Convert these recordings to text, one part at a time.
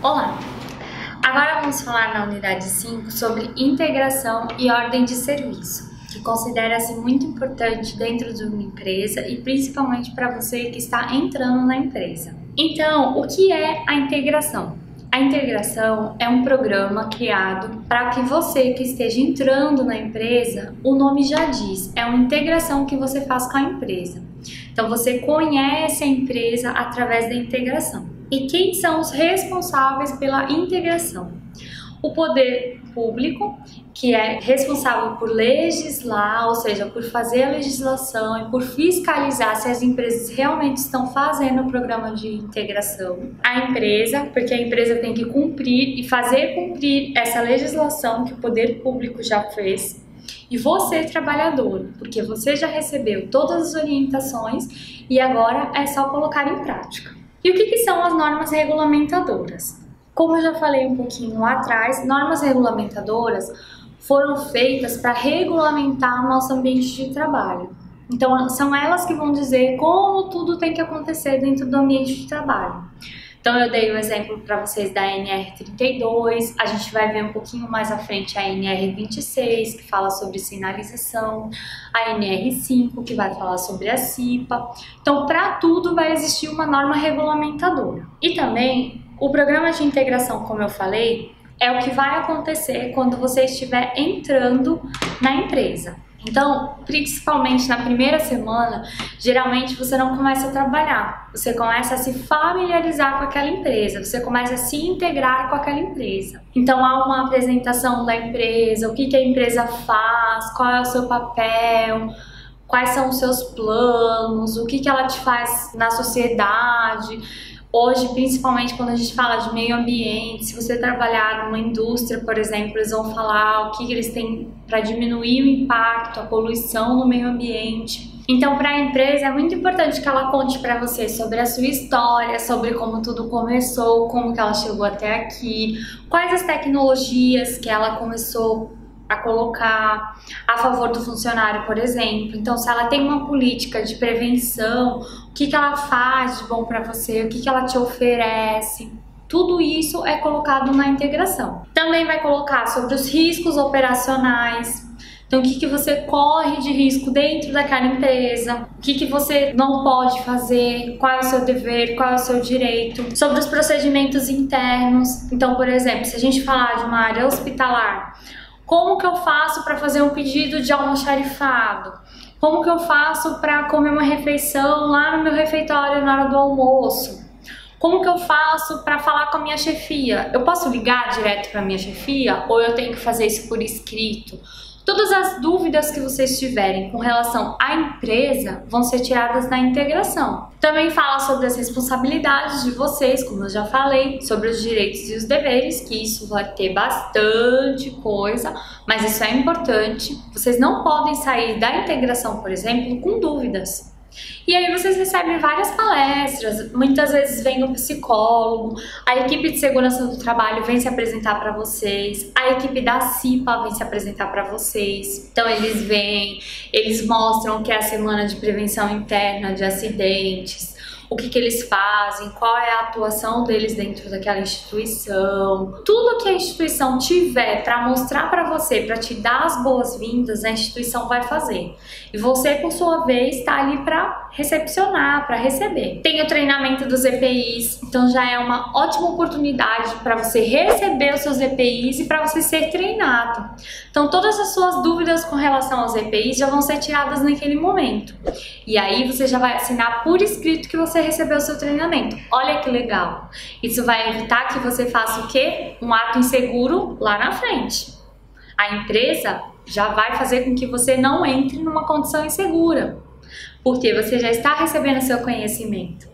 Olá! Agora vamos falar na unidade 5 sobre integração e ordem de serviço, que considera-se muito importante dentro de uma empresa e principalmente para você que está entrando na empresa. Então, o que é a integração? A integração é um programa criado para que você que esteja entrando na empresa, o nome já diz, é uma integração que você faz com a empresa. Então, você conhece a empresa através da integração. E quem são os responsáveis pela integração? O poder público, que é responsável por legislar, ou seja, por fazer a legislação e por fiscalizar se as empresas realmente estão fazendo o programa de integração. A empresa, porque a empresa tem que cumprir e fazer cumprir essa legislação que o poder público já fez. E você, trabalhador, porque você já recebeu todas as orientações e agora é só colocar em prática. E o que são as normas regulamentadoras? Como eu já falei um pouquinho lá atrás, normas regulamentadoras foram feitas para regulamentar o nosso ambiente de trabalho. Então, são elas que vão dizer como tudo tem que acontecer dentro do ambiente de trabalho. Então, eu dei o exemplo para vocês da NR32, a gente vai ver um pouquinho mais à frente a NR26, que fala sobre sinalização, a NR5, que vai falar sobre a CIPA. Então, para tudo vai existir uma norma regulamentadora. E também, o programa de integração, como eu falei, é o que vai acontecer quando você estiver entrando na empresa. Então, principalmente na primeira semana, geralmente você não começa a trabalhar, você começa a se familiarizar com aquela empresa, você começa a se integrar com aquela empresa. Então, há uma apresentação da empresa, o que a empresa faz, qual é o seu papel, quais são os seus planos, o que ela te faz na sociedade. Hoje, principalmente quando a gente fala de meio ambiente, se você trabalhar numa indústria, por exemplo, eles vão falar o que eles têm para diminuir o impacto, a poluição no meio ambiente. Então, para a empresa é muito importante que ela conte para você sobre a sua história, sobre como tudo começou, como que ela chegou até aqui, quais as tecnologias que ela começou a colocar a favor do funcionário, por exemplo. Então, se ela tem uma política de prevenção, o que ela faz de bom para você, o que ela te oferece, tudo isso é colocado na integração. Também vai colocar sobre os riscos operacionais. Então, o que você corre de risco dentro daquela empresa, o que você não pode fazer, qual é o seu dever, qual é o seu direito, sobre os procedimentos internos. Então, por exemplo, se a gente falar de uma área hospitalar, como que eu faço para fazer um pedido de almoxarifado? Como que eu faço para comer uma refeição lá no meu refeitório na hora do almoço? Como que eu faço para falar com a minha chefia? Eu posso ligar direto para a minha chefia ou eu tenho que fazer isso por escrito? Todas as dúvidas que vocês tiverem com relação à empresa vão ser tiradas na integração. Também fala sobre as responsabilidades de vocês, como eu já falei, sobre os direitos e os deveres, que isso vai ter bastante coisa, mas isso é importante. Vocês não podem sair da integração, por exemplo, com dúvidas. E aí vocês recebem várias palestras, muitas vezes vem um psicólogo, a equipe de segurança do trabalho vem se apresentar para vocês, a equipe da CIPA vem se apresentar para vocês. Então eles vêm, eles mostram o que é a semana de prevenção interna de acidentes, o que eles fazem, qual é a atuação deles dentro daquela instituição. Tudo que a instituição tiver para mostrar para você, para te dar as boas-vindas, a instituição vai fazer. E você, por sua vez, está ali para recepcionar, para receber. Tem o treinamento dos EPIs, então já é uma ótima oportunidade para você receber os seus EPIs e para você ser treinado. Então todas as suas dúvidas com relação aos EPIs já vão ser tiradas naquele momento. E aí você já vai assinar por escrito que você recebeu o seu treinamento. Olha que legal! Isso vai evitar que você faça o quê? Um ato inseguro lá na frente. A empresa já vai fazer com que você não entre numa condição insegura, porque você já está recebendo seu conhecimento.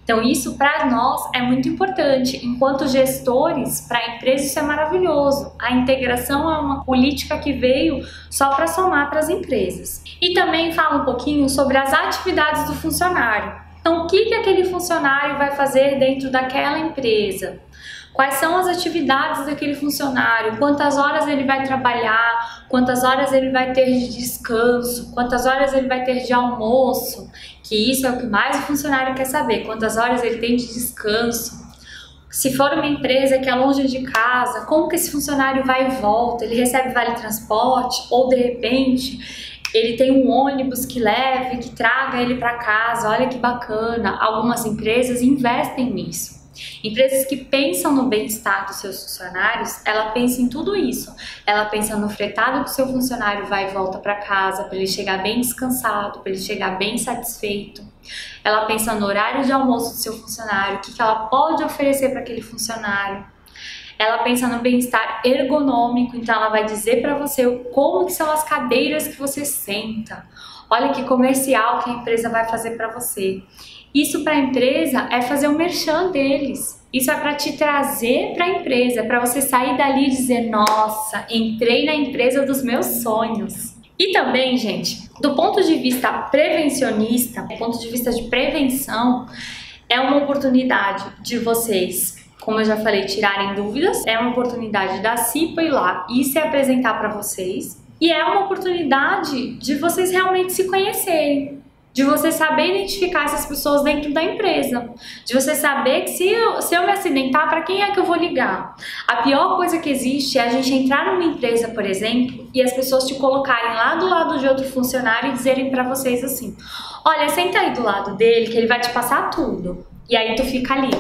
Então isso para nós é muito importante. Enquanto gestores, para a empresa isso é maravilhoso. A integração é uma política que veio só para somar para as empresas. E também fala um pouquinho sobre as atividades do funcionário. Então, o que aquele funcionário vai fazer dentro daquela empresa? Quais são as atividades daquele funcionário? Quantas horas ele vai trabalhar? Quantas horas ele vai ter de descanso? Quantas horas ele vai ter de almoço? Que isso é o que mais o funcionário quer saber. Quantas horas ele tem de descanso? Se for uma empresa que é longe de casa, como que esse funcionário vai e volta? Ele recebe vale transporte ou de repente ele tem um ônibus que leve, que traga ele para casa? Olha que bacana. Algumas empresas investem nisso. Empresas que pensam no bem-estar dos seus funcionários, ela pensa em tudo isso. Ela pensa no fretado que o seu funcionário vai e volta para casa, para ele chegar bem descansado, para ele chegar bem satisfeito. Ela pensa no horário de almoço do seu funcionário, o que ela pode oferecer para aquele funcionário. Ela pensa no bem-estar ergonômico, então ela vai dizer para você como que são as cadeiras que você senta. Olha que comercial que a empresa vai fazer para você. Isso para a empresa é fazer o merchan deles. Isso é para te trazer para a empresa, para você sair dali e dizer: nossa, entrei na empresa dos meus sonhos. E também, gente, do ponto de vista prevencionista, do ponto de vista de prevenção, é uma oportunidade de vocês, como eu já falei, tirarem dúvidas. É uma oportunidade da CIPA ir lá e se apresentar para vocês. E é uma oportunidade de vocês realmente se conhecerem. De você saber identificar essas pessoas dentro da empresa, de você saber que se eu me acidentar, para quem é que eu vou ligar? A pior coisa que existe é a gente entrar numa empresa, por exemplo, e as pessoas te colocarem lá do lado de outro funcionário e dizerem para vocês assim: olha, senta aí do lado dele que ele vai te passar tudo. E aí tu fica ali,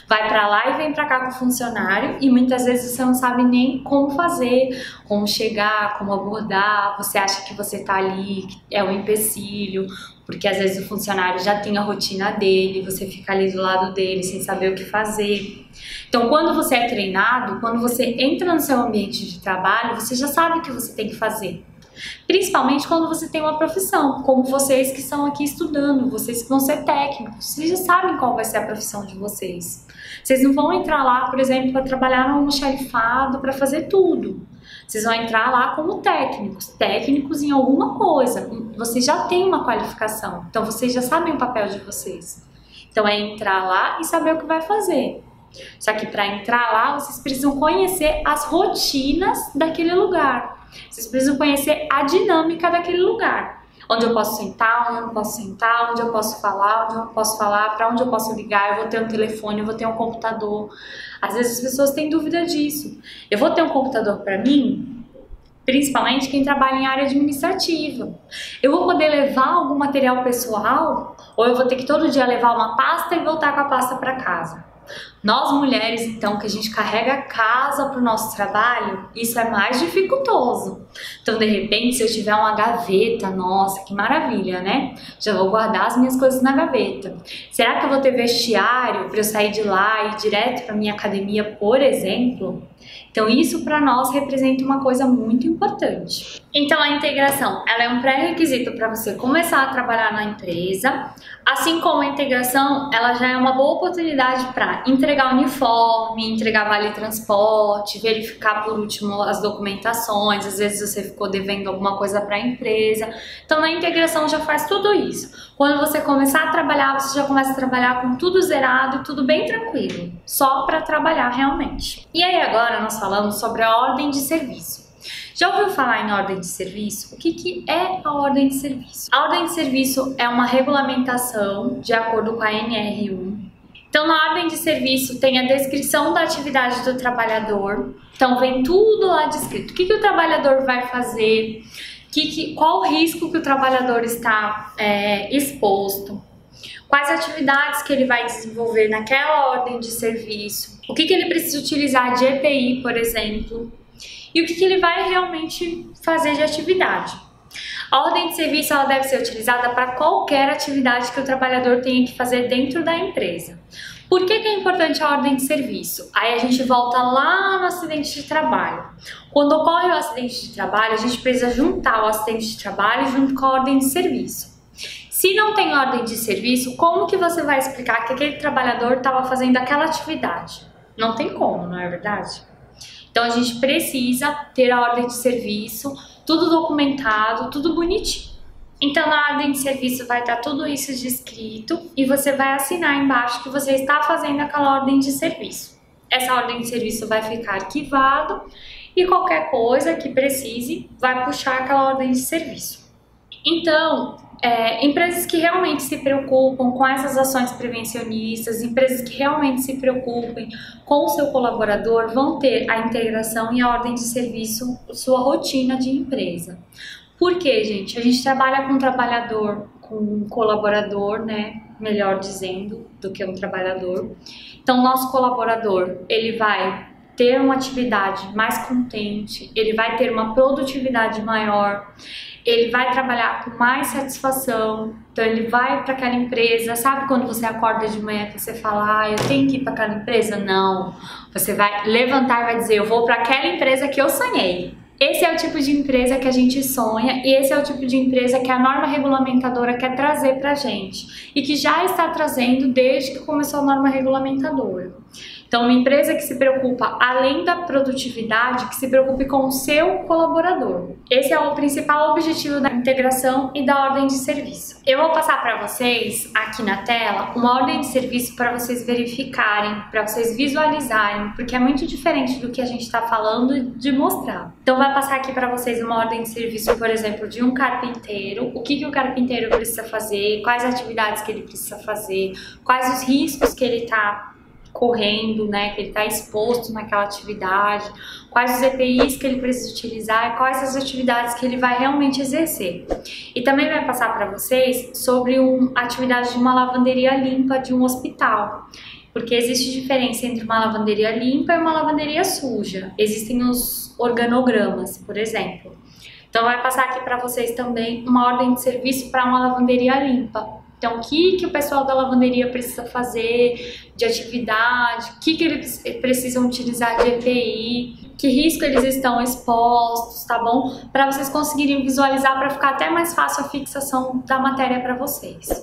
vai pra lá e vem pra cá com o funcionário e muitas vezes você não sabe nem como fazer, como chegar, como abordar. Você acha que você tá ali, que é um empecilho, porque às vezes o funcionário já tem a rotina dele, você fica ali do lado dele sem saber o que fazer. Então, quando você é treinado, quando você entra no seu ambiente de trabalho, você já sabe o que você tem que fazer. Principalmente quando você tem uma profissão, como vocês que estão aqui estudando, vocês que vão ser técnicos, vocês já sabem qual vai ser a profissão de vocês. Vocês não vão entrar lá, por exemplo, para trabalhar no almoxarifado, para fazer tudo. Vocês vão entrar lá como técnicos em alguma coisa. Vocês já têm uma qualificação, então vocês já sabem o papel de vocês. Então é entrar lá e saber o que vai fazer. Só que para entrar lá, vocês precisam conhecer as rotinas daquele lugar. Vocês precisam conhecer a dinâmica daquele lugar. Onde eu posso sentar, onde eu não posso sentar, onde eu posso falar, onde eu não posso falar, para onde eu posso ligar, eu vou ter um telefone, eu vou ter um computador. Às vezes as pessoas têm dúvida disso. Eu vou ter um computador para mim? Principalmente quem trabalha em área administrativa. Eu vou poder levar algum material pessoal? Ou eu vou ter que todo dia levar uma pasta e voltar com a pasta para casa? Nós mulheres, então, que a gente carrega a casa para o nosso trabalho, isso é mais dificultoso. Então, de repente, se eu tiver uma gaveta, nossa, que maravilha, né? Já vou guardar as minhas coisas na gaveta. Será que eu vou ter vestiário para eu sair de lá e ir direto para minha academia, por exemplo? Então, isso para nós representa uma coisa muito importante. Então, a integração, ela é um pré-requisito para você começar a trabalhar na empresa. Assim como a integração, ela já é uma boa oportunidade para entregar uniforme, entregar vale transporte, verificar por último as documentações, às vezes você ficou devendo alguma coisa para a empresa. Então, na integração já faz tudo isso. Quando você começar a trabalhar, você já começa a trabalhar com tudo zerado e tudo bem tranquilo, só para trabalhar realmente. E aí agora nós falamos sobre a ordem de serviço. Já ouviu falar em ordem de serviço? O que é a ordem de serviço? A ordem de serviço é uma regulamentação de acordo com a NR1. Então, na ordem de serviço tem a descrição da atividade do trabalhador. Então, vem tudo lá descrito. O que o trabalhador vai fazer, qual o risco que o trabalhador está exposto, quais atividades que ele vai desenvolver naquela ordem de serviço, o que ele precisa utilizar de EPI, por exemplo, e o que ele vai realmente fazer de atividade. A ordem de serviço ela deve ser utilizada para qualquer atividade que o trabalhador tenha que fazer dentro da empresa. Por que é importante a ordem de serviço? Aí a gente volta lá no acidente de trabalho. Quando ocorre o acidente de trabalho, a gente precisa juntar o acidente de trabalho junto com a ordem de serviço. Se não tem ordem de serviço, como que você vai explicar que aquele trabalhador estava fazendo aquela atividade? Não tem como, não é verdade? Então a gente precisa ter a ordem de serviço, tudo documentado, tudo bonitinho. Então na ordem de serviço vai estar tudo isso descrito e você vai assinar embaixo que você está fazendo aquela ordem de serviço. Essa ordem de serviço vai ficar arquivado e qualquer coisa que precise vai puxar aquela ordem de serviço. Então, Empresas que realmente se preocupam com essas ações prevencionistas, empresas que realmente se preocupem com o seu colaborador vão ter a integração e a ordem de serviço, sua rotina de empresa. Por quê, gente? A gente trabalha com um trabalhador, com um colaborador, né? Melhor dizendo, do que um trabalhador. Então, nosso colaborador, ele vai ter uma atividade mais contente, ele vai ter uma produtividade maior, ele vai trabalhar com mais satisfação, então ele vai para aquela empresa, sabe quando você acorda de manhã que você fala, eu tenho que ir para aquela empresa? Não, você vai levantar e vai dizer, eu vou para aquela empresa que eu sonhei. Esse é o tipo de empresa que a gente sonha e esse é o tipo de empresa que a norma regulamentadora quer trazer pra gente e que já está trazendo desde que começou a norma regulamentadora. Então, uma empresa que se preocupa, além da produtividade, que se preocupe com o seu colaborador. Esse é o principal objetivo da integração e da ordem de serviço. Eu vou passar para vocês, aqui na tela, uma ordem de serviço para vocês verificarem, para vocês visualizarem, porque é muito diferente do que a gente está falando de mostrar. Então, vai passar aqui para vocês uma ordem de serviço, por exemplo, de um carpinteiro, o que o carpinteiro precisa fazer, quais atividades que ele precisa fazer, quais os riscos que ele está correndo, né, que ele está exposto naquela atividade, quais os EPIs que ele precisa utilizar e quais as atividades que ele vai realmente exercer. E também vai passar para vocês sobre a atividade de uma lavanderia limpa de um hospital, porque existe diferença entre uma lavanderia limpa e uma lavanderia suja. Existem os organogramas, por exemplo. Então vai passar aqui para vocês também uma ordem de serviço para uma lavanderia limpa. Então, o que o pessoal da lavanderia precisa fazer de atividade, o que eles precisam utilizar de EPI, que risco eles estão expostos, tá bom? Para vocês conseguirem visualizar, para ficar até mais fácil a fixação da matéria para vocês.